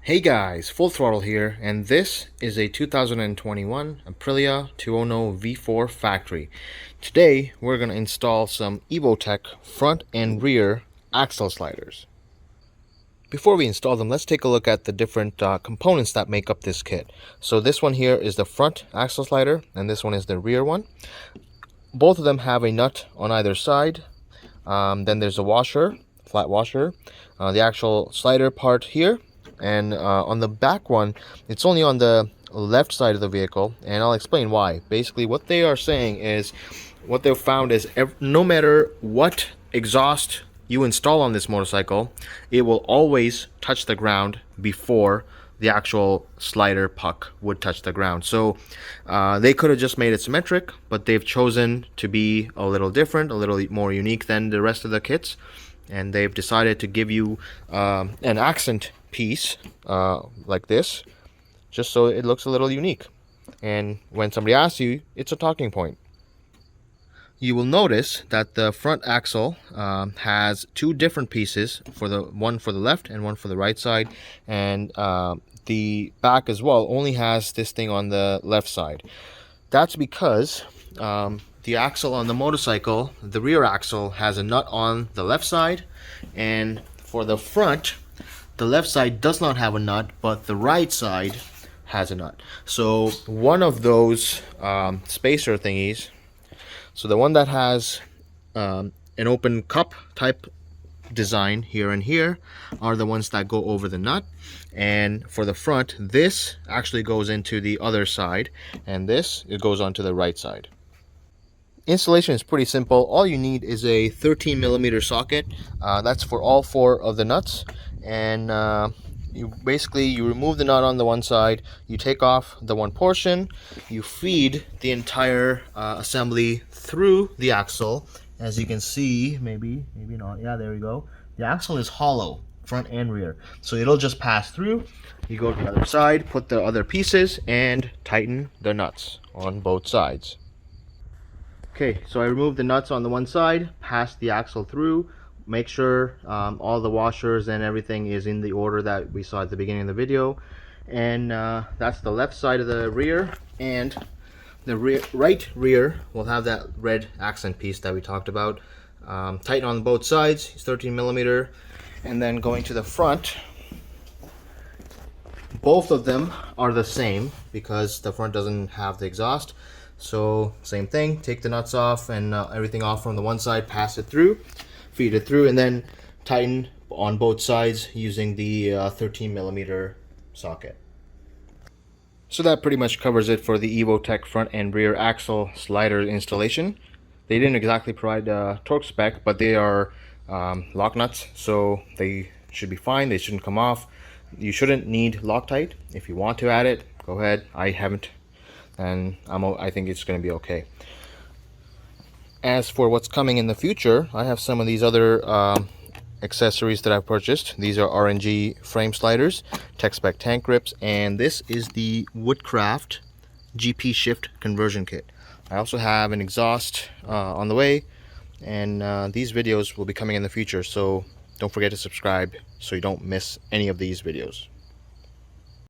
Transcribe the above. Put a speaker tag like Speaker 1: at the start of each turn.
Speaker 1: Hey guys, Full Throttle here, and this is a 2021 Aprilia Tuono V4 factory. Today, we're going to install some Evotech front and rear axle sliders. Before we install them, let's take a look at the different components that make up this kit. So this one here is the front axle slider, and this one is the rear one. Both of them have a nut on either side. Then there's a washer, flat washer, the actual slider part here. And on the back one, it's only on the left side of the vehicle, and I'll explain why. Basically, what they are saying is, what they've found is no matter what exhaust you install on this motorcycle, it will always touch the ground before the actual slider puck would touch the ground. So they could have just made it symmetric, but they've chosen to be a little different, a little more unique than the rest of the kits, and they've decided to give you an accent piece like this, just so it looks a little unique, and when somebody asks you, it's a talking point. You will notice that the front axle has two different pieces, one for the left and one for the right side, and the back as well only has this thing on the left side. That's because the axle on the motorcycle, the rear axle, has a nut on the left side, and for the front, the left side does not have a nut, but the right side has a nut. So one of those spacer thingies, so the one that has an open cup type design here and here, are the ones that go over the nut. And for the front, this actually goes into the other side, and it goes onto the right side. Installation is pretty simple. All you need is a 13mm socket. That's for all four of the nuts, and you remove the nut on the one side, you take off the one portion, you feed the entire assembly through the axle. As you can see, maybe not, yeah, there we go. The axle is hollow, front and rear, so it'll just pass through. You go to the other side, put the other pieces, and tighten the nuts on both sides. Okay, so I removed the nuts on the one side, passed the axle through, make sure all the washers and everything is in the order that we saw at the beginning of the video. And that's the left side of the rear, and the right rear will have that red accent piece that we talked about. Tighten on both sides, it's 13mm. And then going to the front, both of them are the same because the front doesn't have the exhaust. So same thing, take the nuts off and everything off from the one side, pass it through, feed it through, and then tighten on both sides using the 13mm socket. So that pretty much covers it for the Evotech front and rear axle slider installation. They didn't exactly provide a torque spec, but they are lock nuts, so they should be fine. They shouldn't come off. You shouldn't need Loctite. If you want to add it, go ahead. I haven't, and I think it's going to be okay. As for what's coming in the future, I have some of these other accessories that I've purchased. These are RNG frame sliders, tech spec tank grips, and this is the Woodcraft GP shift conversion kit. I also have an exhaust on the way, and these videos will be coming in the future, so don't forget to subscribe so you don't miss any of these videos.